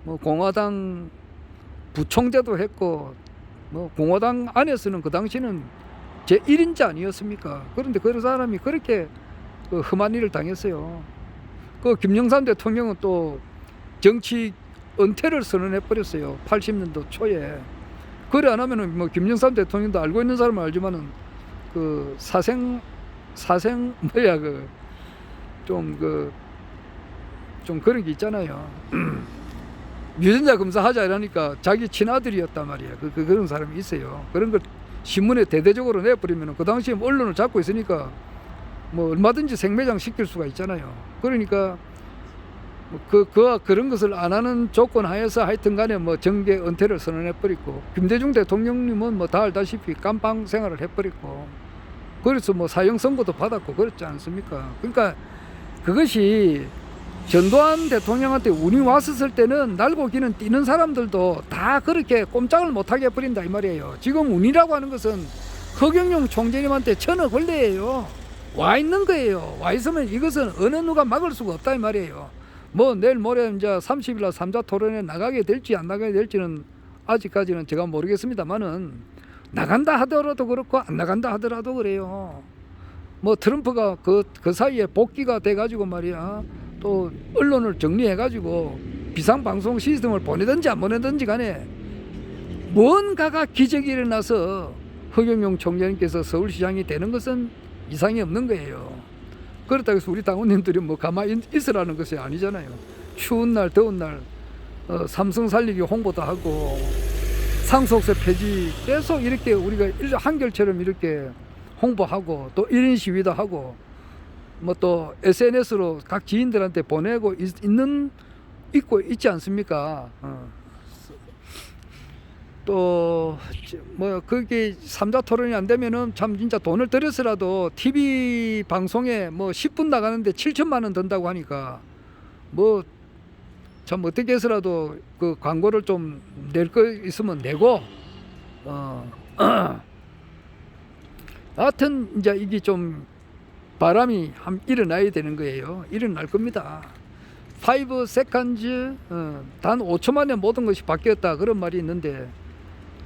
뭐 공화당 부총재도 했고 뭐 공화당 안에서는 그 당시는 제1인자 아니었습니까? 그런데 그런 사람이 그렇게 그 험한 일을 당했어요. 그 김영삼 대통령은 또 정치 은퇴를 선언해 버렸어요. 80년도 초에. 그래 안 하면은 뭐 김영삼 대통령도 알고 있는 사람은 알지만은 그 사생 뭐야 좀 그런 게 있잖아요. 유전자 검사하자 이러니까 자기 친아들이었단 말이야. 그런 사람이 있어요. 그런 걸 신문에 대대적으로 내버리면 그 당시에 언론을 잡고 있으니까 뭐 얼마든지 생매장 시킬 수가 있잖아요. 그러니까 그런 것을 안 하는 조건 하에서 하여튼 간에 뭐 정계 은퇴를 선언해 버리고 김대중 대통령님은 뭐 다 알다시피 깜빵 생활을 해 버리고 그래서 뭐 사형 선고도 받았고 그렇지 않습니까? 그러니까 그것이 전두환 대통령한테 운이 왔었을 때는 날고 기는 뛰는 사람들도 다 그렇게 꼼짝을 못하게 해버린다 이 말이에요. 지금 운이라고 하는 것은 허경영 총재님한테 전혀 권리예요. 와 있는 거예요. 와 있으면 이것은 어느 누가 막을 수가 없다 이 말이에요. 뭐 내일 모레 이제 30일 날 3자 토론에 나가게 될지 안 나가게 될지는 아직까지는 제가 모르겠습니다만은 나간다 하더라도 그렇고 안 나간다 하더라도 그래요. 뭐 트럼프가 그 사이에 복귀가 돼가지고 말이야 또 언론을 정리해가지고 비상방송 시스템을 보내든지 안 보내든지 간에 뭔가가 기적이 일어나서 허경영 총재님께서 서울시장이 되는 것은 이상이 없는 거예요. 그렇다고 해서 우리 당원님들이 뭐 가만히 있으라는 것이 아니잖아요. 추운 날 더운 날 삼성 살리기 홍보도 하고 상속세 폐지 계속 이렇게 우리가 한결처럼 이렇게 홍보하고 또 1인 시위도 하고 뭐 또 SNS로 각 지인들한테 보내고 있고 있지 않습니까? 또 뭐 그게 3자 토론이 안 되면은 참 진짜 돈을 들여서라도 TV 방송에 뭐 10분 나가는데 7천만 원 든다고 하니까 뭐 참 어떻게 해서라도 그 광고를 좀 낼 거 있으면 내고 하여튼 이제 이게 좀 바람이 일어나야 되는 거예요. 일어날 겁니다. 5 seconds 단 5초 만에 모든 것이 바뀌었다 그런 말이 있는데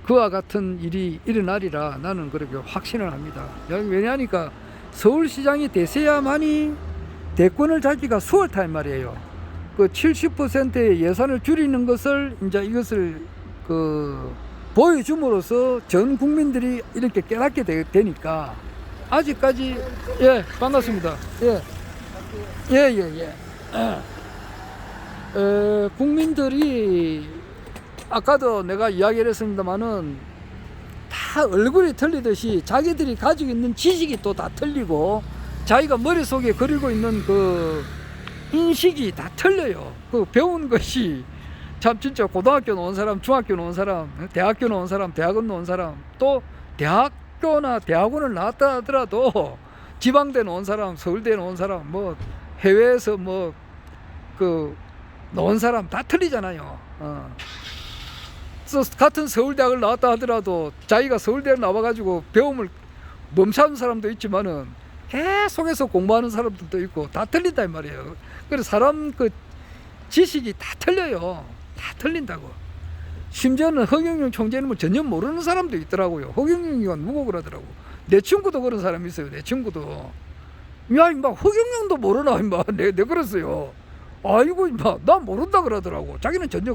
그와 같은 일이 일어나리라 나는 그렇게 확신을 합니다. 왜냐하니까 서울시장이 되셔야만이 대권을 잡기가 수월타 말이에요. 그 70%의 예산을 줄이는 것을 이제 이것을 보여줌으로써 전 국민들이 이렇게 깨닫게 되니까 아직까지 예 반갑습니다. 예. 국민들이 아까도 내가 이야기를 했습니다만은 다 얼굴이 틀리듯이 자기들이 가지고 있는 지식이 또 다 틀리고 자기가 머릿속에 그리고 있는 그 인식이 다 틀려요. 그 배운 것이 참 진짜 고등학교 나온 사람, 중학교 나온 사람, 대학교 나온 사람, 대학원 나온 사람 또 대학교나 대학원을 나왔다 하더라도 지방대 나온 사람, 서울대 나온 사람, 뭐 해외에서 뭐 그 나온 사람 다 틀리잖아요. 같은 서울대학을 나왔다 하더라도 자기가 서울대를 나와가지고 배움을 멈춰는 사람도 있지만은 계속해서 공부하는 사람들도 있고 다 틀린다 이 말이에요. 그래서 사람 그 지식이 다 틀려요. 다 틀린다고. 심지어는 허경영 총재님을 전혀 모르는 사람도 있더라고요. 허경영이가 누구 그러더라고. 내 친구도 그런 사람이 있어요. 내 친구도. 야 임마 허경영도 모르나 임마. 내 그랬어요. 아이고 임마 나 모른다 그러더라고. 자기는 전혀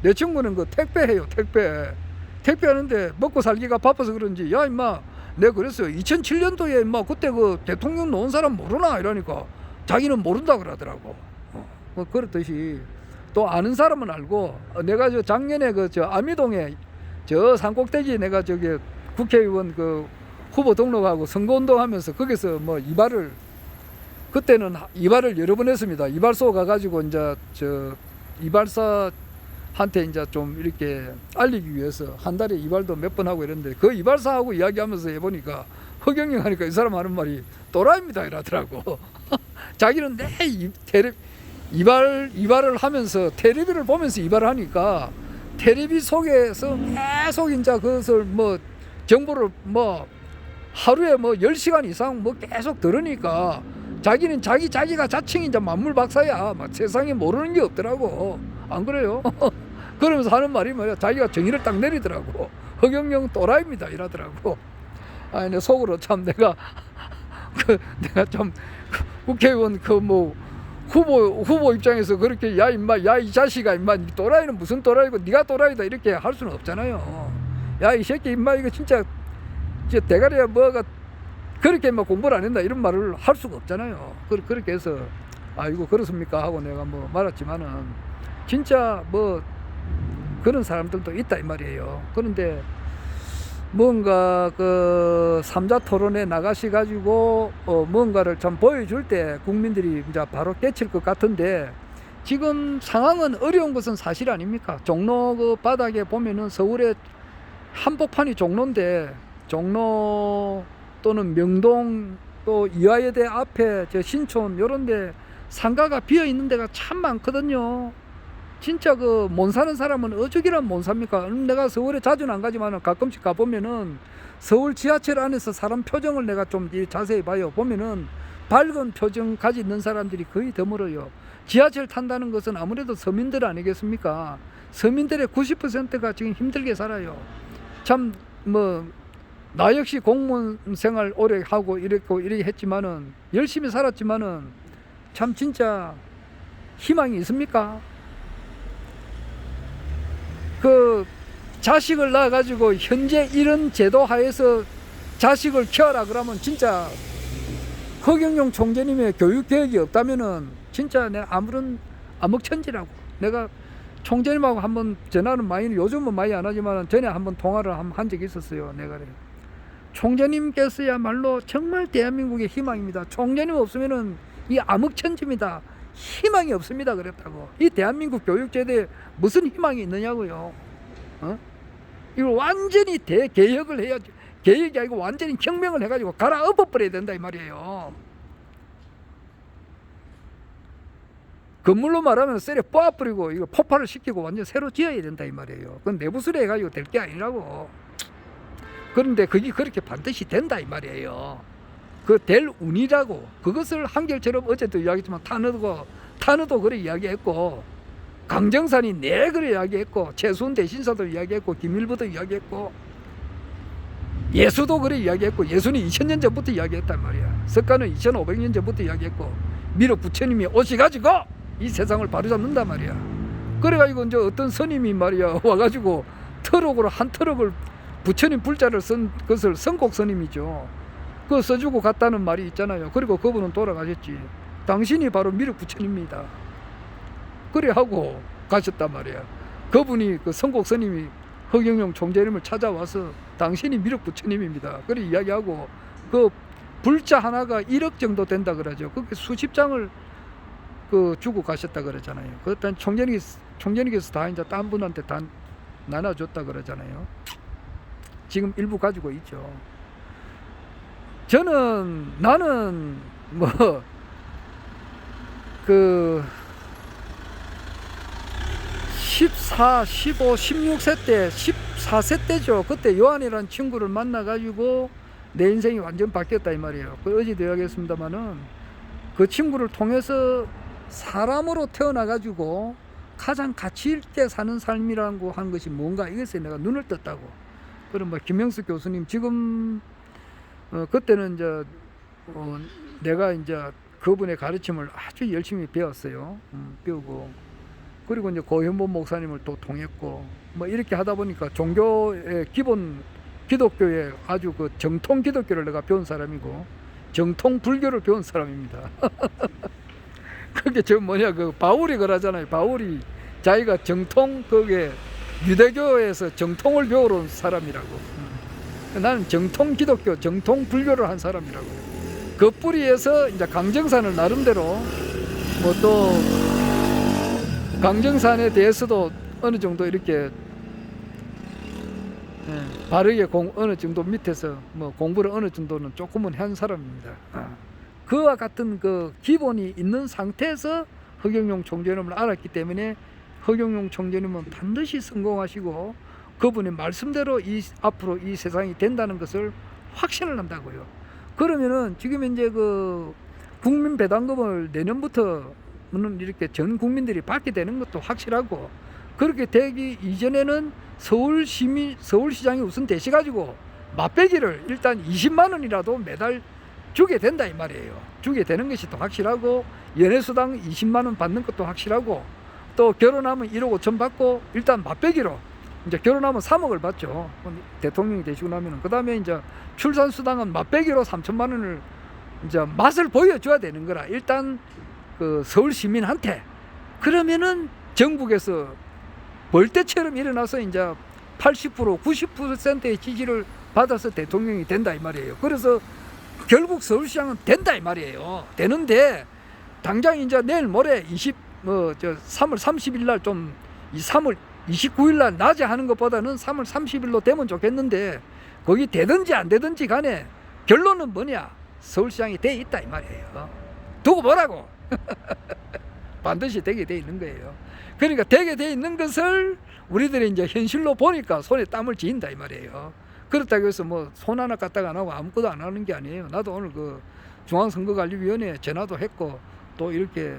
내 친구는 택배해요. 택배 하는데 먹고 살기가 바빠서 그런지 야 임마 내가 그랬어요. 2007년도에 임마 그때 대통령 놓은 사람 모르나 이러니까 자기는 모른다 그러더라고. 뭐 그렇듯이 또 아는 사람은 알고 내가 작년에 저 아미동에 저 산꼭대기 내가 저기 국회의원 그 후보 등록하고 선거운동 하면서 거기서 뭐 그때는 이발을 여러 번 했습니다. 이발소 가가지고 이제 저 이발사한테 이제 좀 이렇게 알리기 위해서 한 달에 이발도 몇 번 하고 이랬는데 그 이발사하고 이야기하면서 해보니까 허경영 하니까 이 사람 하는 말이 또라이입니다 이러더라고. 자기는 이발을 하면서 텔레비를 보면서 이발을 하니까 텔레비 속에서 계속 이제 그것을 뭐 정보를 뭐 하루에 뭐 10시간 이상 뭐 계속 들으니까 자기는 자기가 자칭 이제 만물 박사야. 막 세상에 모르는 게 없더라고. 안 그래요? 그러면서 하는 말이 뭐야? 자기가 정의를 딱 내리더라고. 허경영 또라이입니다 이러더라고. 아니 내 속으로 참 내가 좀 국회의원 그 뭐 후보 입장에서 그렇게 야 임마 야 이 자식아 임마 또라이는 무슨 또라이고 네가 또라이다 이렇게 할 수는 없잖아요. 야 이 새끼 임마 이거 진짜 대가리야 뭐가 그렇게 막 공부를 안 한다 이런 말을 할 수가 없잖아요. 그렇게 해서 아이고 그렇습니까 하고 내가 뭐 말았지만은 진짜 뭐 그런 사람들도 있다 이 말이에요. 그런데 뭔가 그 삼자 토론에 나가시 가지고 뭔가를 참 보여줄 때 국민들이 이제 바로 깨칠 것 같은데 지금 상황은 어려운 것은 사실 아닙니까? 종로 그 바닥에 보면은 서울의 한복판이 종로인데 종로 또는 명동 또 이화여대 앞에 저 신촌 요런데 상가가 비어 있는 데가 참 많거든요. 진짜 그 못 사는 사람은 어쩌기란 못 삽니까? 내가 서울에 자주는 안 가지만 가끔씩 가보면은 서울 지하철 안에서 사람 표정을 내가 좀 자세히 봐요. 보면은 밝은 표정 가지고 있는 사람들이 거의 드물어요. 지하철 탄다는 것은 아무래도 서민들 아니겠습니까? 서민들의 90%가 지금 힘들게 살아요. 참 뭐 나 역시 공무원 생활 오래 하고 이렇게 했지만은 열심히 살았지만은 참 진짜 희망이 있습니까? 그 자식을 낳아가지고 현재 이런 제도 하에서 자식을 키워라 그러면 진짜 허경영 총재님의 교육 계획이 없다면은 진짜 내가 아무런 암흑천지라고. 내가 총재님하고 한번 전화는 많이 요즘은 많이 안 하지만 전에 한번 통화를 한 적이 있었어요. 내가 총재님께서야말로 정말 대한민국의 희망입니다. 총재님 없으면은 이 암흑천지입니다. 희망이 없습니다. 그랬다고. 이 대한민국 교육제도에 무슨 희망이 있느냐고요. 이걸 완전히 대개혁을 해야지. 개혁이 아니고 완전히 혁명을 해가지고 갈아엎어버려야 된다 이 말이에요. 건물로 말하면 쎄려 뽑아버리고 이거 폭발을 시키고 완전 새로 지어야 된다 이 말이에요. 그건 내부수리 해가지고 될 게 아니라고. 그런데 그게 그렇게 반드시 된다 이 말이에요. 그 될 운이라고. 그것을 한결처럼 어제도 이야기했지만 탄핵도 그래 이야기했고 강정산이 그래 이야기했고 최수훈 대신사도 이야기했고 김일부도 이야기했고 예수도 그래 이야기했고 예수는 2000년 전부터 이야기했단 말이야. 석가는 2500년 전부터 이야기했고 미륵 부처님이 오셔가지고 이 세상을 바로잡는단 말이야. 그래가지고 이제 어떤 스님이 말이야 와가지고 트럭으로 한 트럭을 부처님 불자를 쓴 것을 선곡 스님이죠. 그거 써주고 갔다는 말이 있잖아요. 그리고 그분은 돌아가셨지. 당신이 바로 미륵 부처님입니다. 그래 하고 가셨단 말이야. 그분이 그 선곡 스님이 허경영 총재님을 찾아와서 당신이 미륵 부처님입니다. 그래 이야기하고 그 불자 하나가 1억 정도 된다 그러죠. 그렇게 수십 장을 그 주고 가셨다 그러잖아요. 그랬더니 총재님께서 다 이제 딴 분한테 다 나눠줬다 그러잖아요. 지금 일부 가지고 있죠. 나는 뭐 그 14, 15, 16세 때 14세 때죠. 그때 요한이라는 친구를 만나가지고 내 인생이 완전 바뀌었다 이 말이에요. 그 어제도 이야기했습니다만은 그 친구를 통해서 사람으로 태어나가지고 가장 가치 있게 사는 삶이라고 하는 것이 뭔가 이것에 내가 눈을 떴다고. 그럼 뭐 김영수 교수님 지금 그때는 이제 내가 이제 그분의 가르침을 아주 열심히 배웠어요. 배우고 그리고 이제 고현범 목사님을 또 통했고 뭐 이렇게 하다 보니까 종교의 기본 기독교의 아주 그 정통 기독교를 내가 배운 사람이고 정통 불교를 배운 사람입니다. 그게 저 뭐냐 그 바울이 그러잖아요. 바울이 자기가 정통 그게 유대교에서 정통을 배우러 온 사람이라고. 나는 정통 기독교, 정통 불교를 한 사람이라고요. 그 뿌리에서 이제 강정산을 나름대로 뭐 또 강정산에 대해서도 어느 정도 이렇게 바르게 어느 정도 밑에서 뭐 공부를 어느 정도는 조금은 한 사람입니다. 그와 같은 그 기본이 있는 상태에서 허경영 총재님을 알았기 때문에 허경영 총재님은 반드시 성공하시고 그분의 말씀대로 앞으로 이 세상이 된다는 것을 확신을 한다고요. 그러면은 지금 이제 그 국민 배당금을 내년부터는 이렇게 전 국민들이 받게 되는 것도 확실하고, 그렇게 되기 이전에는 서울시장이 우선 되셔가지고 맛배기를 일단 20만 원이라도 매달 주게 된다 이 말이에요. 주게 되는 것이 또 확실하고, 연애수당 20만 원 받는 것도 확실하고, 또 결혼하면 1억 5천 받고, 일단 맛배기로 이제 결혼하면 3억을 받죠. 대통령이 되시고 나면은. 그 다음에 이제 출산수당은 맛배기로 3천만 원을 이제 맛을 보여줘야 되는 거라. 일단 그 서울 시민한테. 그러면은 전국에서 벌떼처럼 일어나서 이제 80% 90%의 지지를 받아서 대통령이 된다 이 말이에요. 그래서 결국 서울시장은 된다 이 말이에요. 되는데 당장 이제 내일 모레 3월 30일 날 좀 3월 29일 날 낮에 하는 것보다는 3월 30일로 되면 좋겠는데, 거기 되든지 안 되든지 간에 결론은 뭐냐? 서울시장이 돼 있다 이 말이에요. 두고 보라고. 반드시 되게 돼 있는 거예요. 그러니까 되게 돼 있는 것을 우리들이 이제 현실로 보니까 손에 땀을 쥐인다 이 말이에요. 그렇다고 해서 뭐 손 하나 까딱 안 하고 아무것도 안 하는 게 아니에요. 나도 오늘 그 중앙선거관리위원회에 전화도 했고 또 이렇게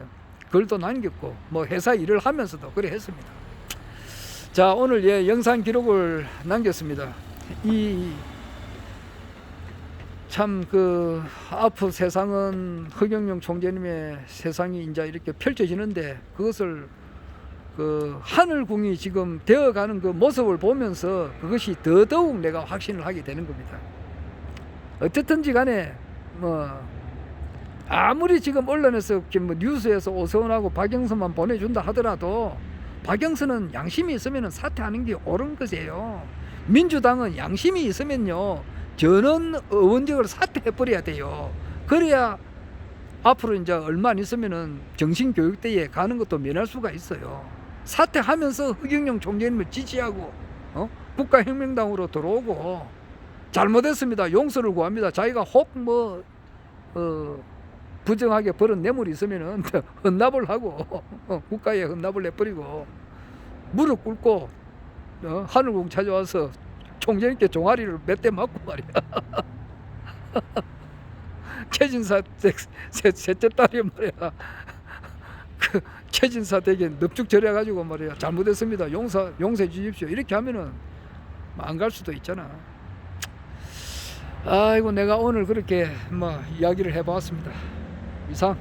글도 남겼고 뭐 회사 일을 하면서도 그래 했습니다. 자, 오늘 영상 기록을 남겼습니다. 참 그 앞으로 세상은 허경영 총재님의 세상이 이제 이렇게 펼쳐지는데, 그것을 그 하늘궁이 지금 되어가는 그 모습을 보면서 그것이 더더욱 내가 확신을 하게 되는 겁니다. 어쨌든지 간에 뭐 아무리 지금 언론에서 뭐 뉴스에서 오세훈하고 박영선만 보내준다 하더라도 박영선은 양심이 있으면 사퇴하는 게 옳은 것이에요. 민주당은 양심이 있으면요 전원 의원직을 사퇴해버려야 돼요. 그래야 앞으로 이제 얼마 안 있으면은 정신교육대에 가는 것도 면할 수가 있어요. 사퇴하면서 허경영 총재님을 지지하고 국가혁명당으로 들어오고, 잘못했습니다 용서를 구합니다. 자기가 혹 부정하게 벌은 뇌물이 있으면은 헌납을 하고 국가에 헌납을 해버리고 무릎 꿇고 하늘궁 찾아와서 총재님께 종아리를 몇 대 맞고 말이야. 최진사 셋째 딸이 말이야. 그 최진사 댁에 넙죽 절해가지고 말이야. 잘못했습니다. 용서해 주십시오. 이렇게 하면은 안 갈 수도 있잖아. 아이고, 내가 오늘 그렇게 뭐 이야기를 해봤습니다. 이상.